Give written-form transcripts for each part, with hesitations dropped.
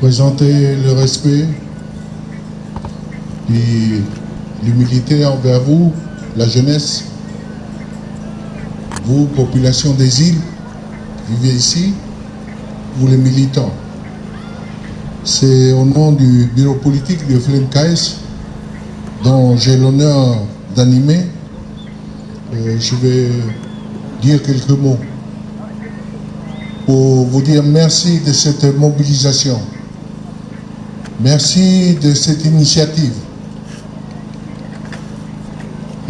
Présenter le respect et l'humilité envers vous, la jeunesse, vous, population des îles, vivez ici, vous les militants. C'est au nom du bureau politique de FLNKS, dont j'ai l'honneur d'animer, je vais dire quelques mots pour vous dire merci de cette mobilisation. Merci de cette initiative.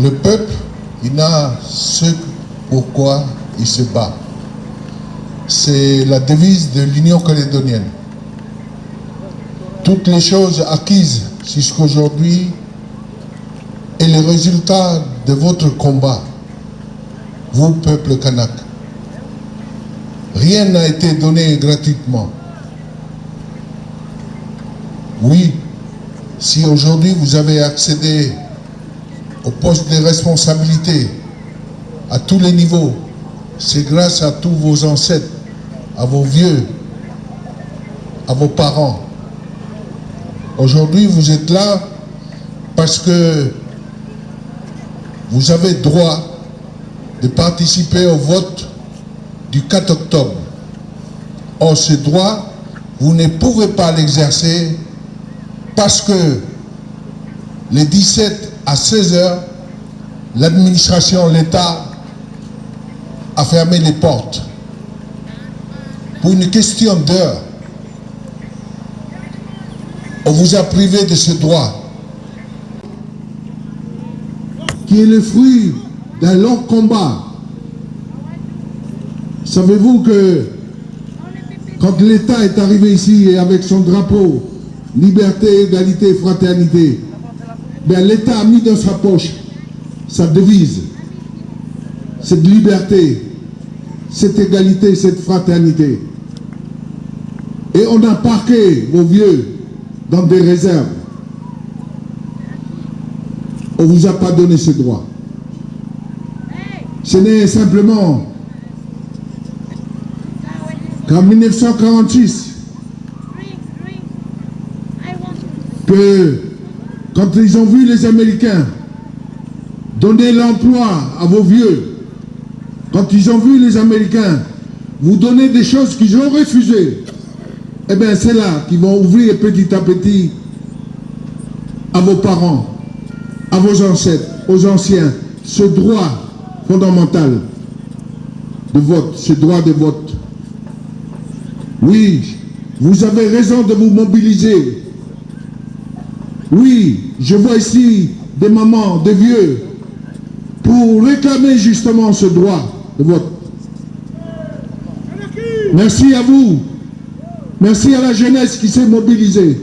Le peuple, il a ce pourquoi il se bat. C'est la devise de l'Union calédonienne. Toutes les choses acquises jusqu'aujourd'hui et les résultats de votre combat, vous, peuple kanak. Rien n'a été donné gratuitement. Oui, si aujourd'hui vous avez accédé au poste de responsabilité à tous les niveaux, c'est grâce à tous vos ancêtres, à vos vieux, à vos parents. Aujourd'hui, vous êtes là parce que vous avez droit de participer au vote du 4 octobre. Or, ce droit, vous ne pouvez pas l'exercer parce que les 17 à 16 heures, l'administration, l'État a fermé les portes. Pour une question d'heure, on vous a privé de ce droit, qui est le fruit d'un long combat. Savez-vous que quand l'État est arrivé ici et avec son drapeau liberté, égalité, fraternité, ben l'État a mis dans sa poche sa devise, cette liberté, cette égalité, cette fraternité. Et on a parqué vos vieux dans des réserves. On ne vous a pas donné ce droit. Ce n'est simplement qu'en 1946, que quand ils ont vu les Américains donner l'emploi à vos vieux, quand ils ont vu les Américains vous donner des choses qu'ils ont refusées, eh bien c'est là qu'ils vont ouvrir petit à petit à vos parents, à vos ancêtres, aux anciens, ce droit fondamental de vote, ce droit de vote. Oui, vous avez raison de vous mobiliser. Oui, je vois ici des mamans, des vieux, pour réclamer justement ce droit de vote. Merci à vous. Merci à la jeunesse qui s'est mobilisée.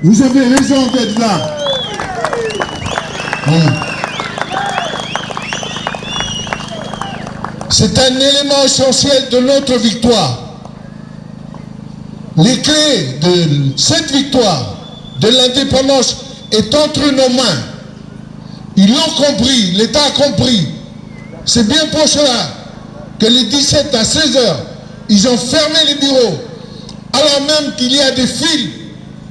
Vous avez raison d'être là. C'est un élément essentiel de notre victoire. Les clés de cette victoire, de l'indépendance, est entre nos mains. Ils l'ont compris, l'État a compris. C'est bien pour cela que les 17 à 16 heures, ils ont fermé les bureaux, alors même qu'il y a des files,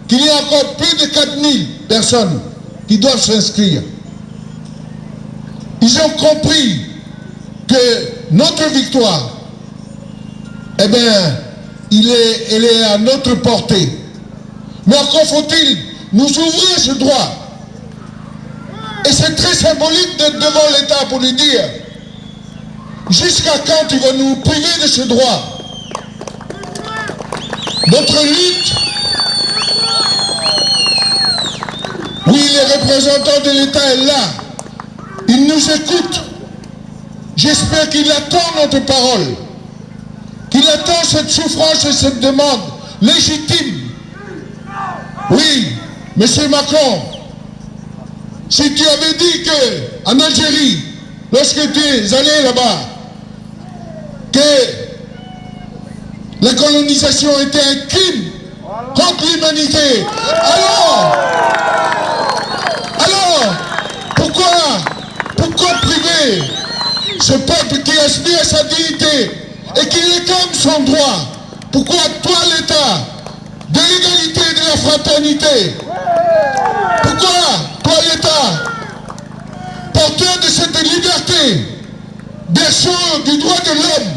qu'il y a encore plus de 4000 personnes qui doivent s'inscrire. Ils ont compris que notre victoire, eh bien, elle est à notre portée. Mais encore faut-il nous ouvrir ce droit. Et c'est très symbolique d'être devant l'État pour lui dire jusqu'à quand ils vont nous priver de ce droit. Notre lutte, oui, les représentants de l'État est là. Ils nous écoutent. J'espère qu'il attend notre parole, qu'il attend cette souffrance et cette demande légitime. Oui, Monsieur Macron, si tu avais dit qu'en Algérie, lorsque tu es allé là-bas, que la colonisation était un crime contre l'humanité. Alors, pourquoi priver ce peuple qui aspire à sa dignité et qui réclame son droit? Pourquoi toi, l'État, de l'égalité et de la fraternité? Pourquoi toi, l'État, porteur de cette liberté, berceau du droit de l'homme,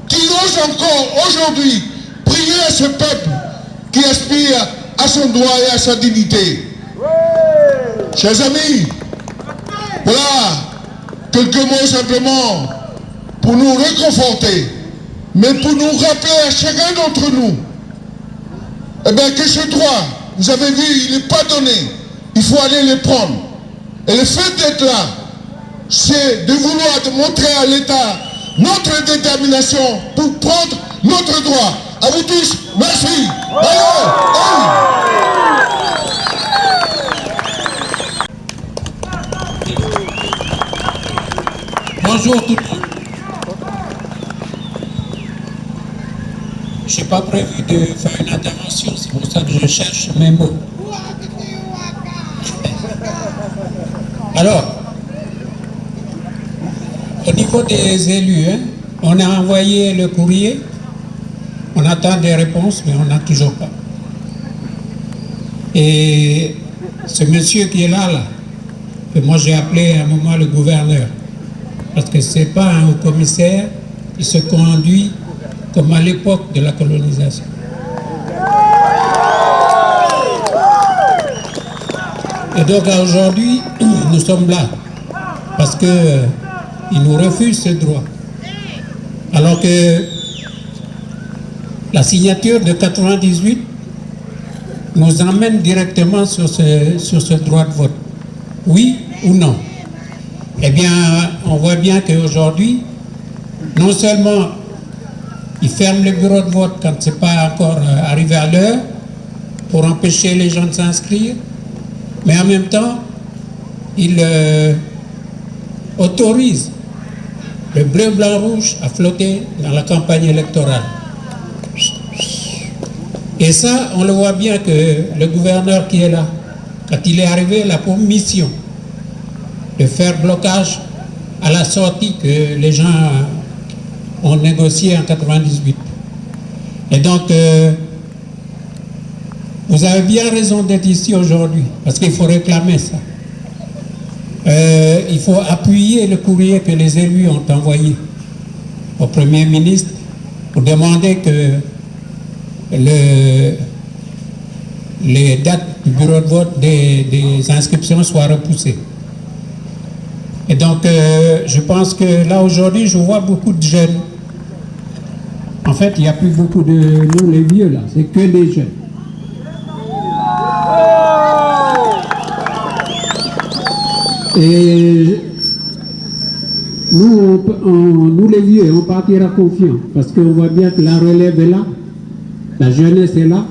qui ose encore aujourd'hui prier à ce peuple qui aspire à son droit et à sa dignité? Chers amis, voilà quelques mots simplement pour nous réconforter, mais pour nous rappeler à chacun d'entre nous que ce droit, vous avez vu, il n'est pas donné. Il faut aller les prendre. Et le fait d'être là, c'est de vouloir montrer à l'État notre détermination pour prendre notre droit. À vous tous, merci. Bonjour tout le monde. Je n'ai pas prévu de faire une intervention, c'est pour ça que je cherche mes mots. Alors, au niveau des élus, on a envoyé le courrier, on attend des réponses, mais on n'a toujours pas. Et ce monsieur qui est là, que moi j'ai appelé à un moment le gouverneur, parce que ce n'est pas un haut-commissaire qui se conduit comme à l'époque de la colonisation. Et donc aujourd'hui, nous sommes là parce qu'ils nous refusent ce droit. Alors que la signature de 98 nous emmène directement sur ce droit de vote. Oui ou non? Eh bien, on voit bien qu'aujourd'hui, non seulement ils ferment les bureaux de vote quand ce n'est pas encore arrivé à l'heure pour empêcher les gens de s'inscrire, mais en même temps, ils autorisent le bleu, blanc, rouge à flotter dans la campagne électorale. Et ça, on le voit bien que le gouverneur qui est là, quand il est arrivé, il a pour mission de faire blocage à la sortie que les gens ont négocié en 98. Et donc, vous avez bien raison d'être ici aujourd'hui, parce qu'il faut réclamer ça. Il faut appuyer le courrier que les élus ont envoyé au Premier ministre pour demander que les dates du bureau de vote des inscriptions soient repoussées. Et donc, je pense que là, aujourd'hui, je vois beaucoup de jeunes. En fait, il n'y a plus beaucoup de nous, les vieux, là. C'est que des jeunes. Et nous, les vieux, on partira confiants. Parce qu'on voit bien que la relève est là. La jeunesse est là.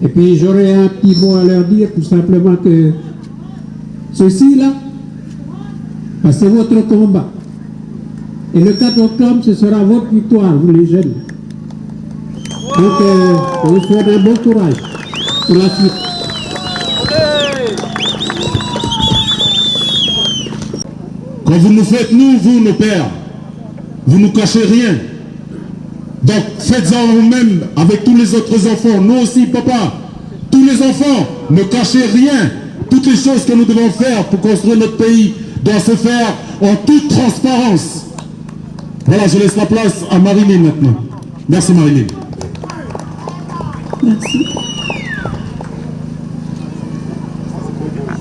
Et puis, j'aurais un petit mot à leur dire, tout simplement que ceci-là, c'est votre combat. Et le 4 octobre, ce sera votre victoire, vous les jeunes. Donc, je vous souhaite un bon courage pour la suite. Quand vous nous faites, vous, nos pères, vous ne nous cachez rien. Donc, faites-en vous-même avec tous les autres enfants. Nous aussi, papa, tous les enfants, ne cachez rien. Toutes les choses que nous devons faire pour construire notre pays doivent se faire en toute transparence. Voilà, je laisse la place à Marilyn maintenant. Merci Marilyn. Merci.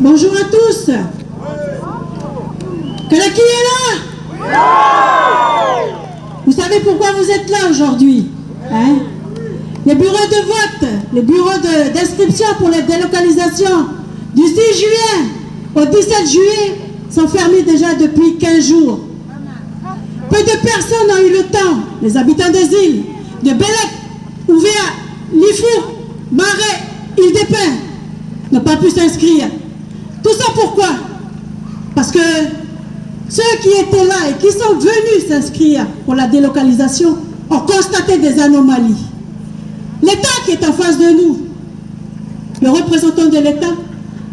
Bonjour à tous. Kalaki est là? Vous savez pourquoi vous êtes là aujourd'hui? Les bureaux de vote, les bureaux d'inscription pour les délocalisations du 6 juillet au 17 juillet sont fermés déjà depuis 15 jours. Peu de personnes ont eu le temps, les habitants des îles, de Bélec, Ouvert, Lifour, Marais, Île-des-Pins, n'ont pas pu s'inscrire. Tout ça pourquoi? Parce que ceux qui étaient là et qui sont venus s'inscrire pour la délocalisation ont constaté des anomalies. L'État qui est en face de nous le représentant de l'État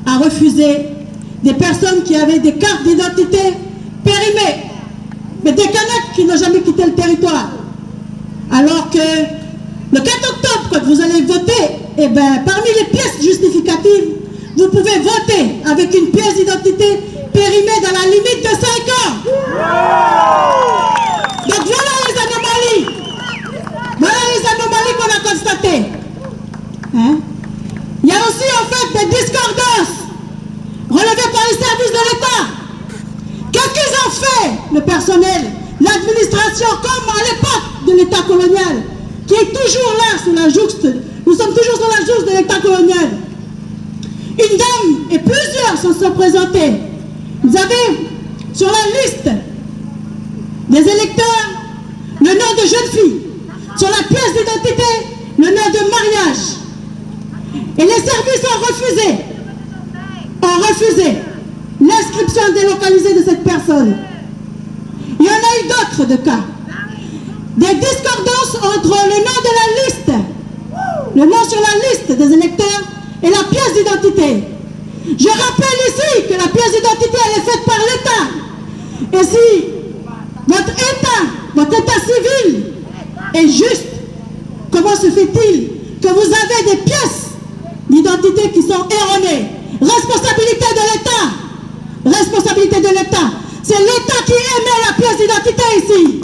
a refusé des personnes qui avaient des cartes d'identité périmées, mais des Kanaks qui n'ont jamais quitté le territoire. Alors que le 4 octobre, quand vous allez voter, eh ben, parmi les pièces justificatives, vous pouvez voter avec une pièce d'identité périmée dans la limite de 5 ans. Donc voilà les anomalies. Voilà les anomalies qu'on a constatées. Hein? Il y a aussi en fait des discordances relevées par les services de l'État. Qu'est-ce qu'ils ont fait, le personnel, l'administration, comme à l'époque de l'État colonial, qui est toujours là sous la jouxte, nous sommes toujours sous la jouxte de l'État colonial. Une dame et plusieurs se sont présentés. Vous avez sur la liste des électeurs le nom de jeune fille, sur la pièce d'identité le nom de mariage. Et les services ont refusé l'inscription délocalisée de cette personne. Il y en a eu d'autres de cas. Des discordances entre le nom de la liste, le nom sur la liste des électeurs et la pièce d'identité. Je rappelle ici que la pièce d'identité elle est faite par l'État. Et si votre état civil est juste, comment se fait-il que vous avez des pièces d'identité qui sont erronées? Responsabilité de l'État. Responsabilité de l'État. C'est l'État qui émet la pièce d'identité ici.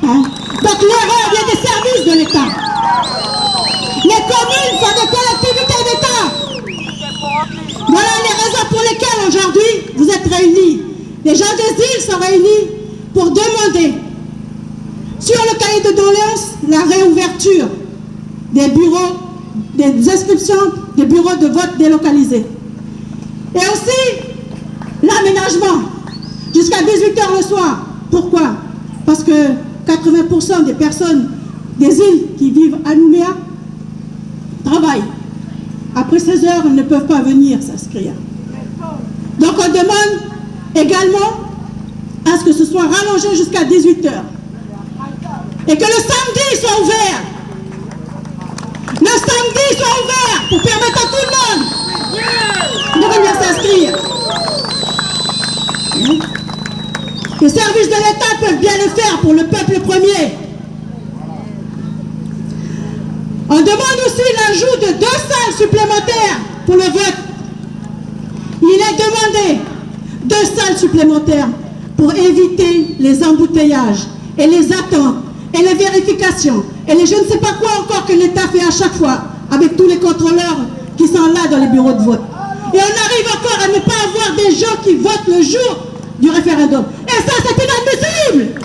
Hein? Donc l'erreur vient des services de l'État. Les communes sont des collectivités d'État. Voilà les raisons pour lesquelles aujourd'hui vous êtes réunis. Les gens des îles sont réunis pour demander sur le cahier de doléances la réouverture des bureaux, des inscriptions des bureaux de vote délocalisés. Et aussi l'aménagement jusqu'à 18h le soir. Pourquoi? Parce que 80% des personnes des îles qui vivent à Nouméa travaillent. Après 16 heures, ils ne peuvent pas venir s'inscrire. Donc on demande également à ce que ce soit rallongé jusqu'à 18h. Et que le samedi soit ouvert. Le samedi soit ouvert pour permettre à tout le monde de venir s'inscrire. Les services de l'État peuvent bien le faire pour le peuple premier. On demande aussi l'ajout de 2 salles supplémentaires pour le vote. Il est demandé 2 salles supplémentaires pour éviter les embouteillages et les attentes et les vérifications et les je ne sais pas quoi encore que l'État fait à chaque fois avec tous les contrôleurs qui sont là dans les bureaux de vote. Et on arrive encore à ne pas avoir des gens qui votent le jour du référendum. Et ça, c'est inadmissible.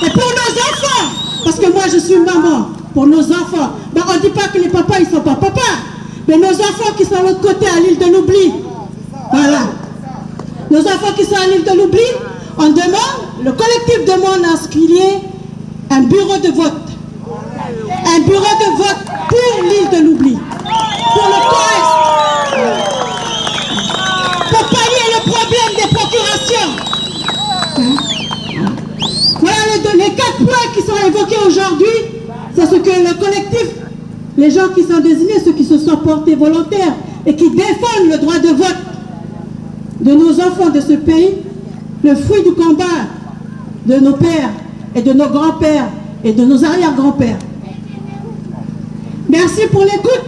Et pour nos enfants, parce que moi je suis maman, pour nos enfants, ben on ne dit pas que les papas ils ne sont pas papas, mais nos enfants qui sont de l'autre côté à l'île de l'oubli, voilà. Nos enfants qui sont à l'île de l'oubli, on demande, le collectif demande à ce qu'il y ait un bureau de vote. Un bureau de vote pour l'île de l'oubli. Pour le Corrèze. Pour pallier le problème des procurations. Voilà les 4 points qui sont évoqués aujourd'hui. C'est ce que le collectif, les gens qui sont désignés, ceux qui se sont portés volontaires et qui défendent le droit de vote de nos enfants de ce pays, le fruit du combat de nos pères et de nos grands-pères et de nos arrière-grands-pères. Merci pour l'écoute.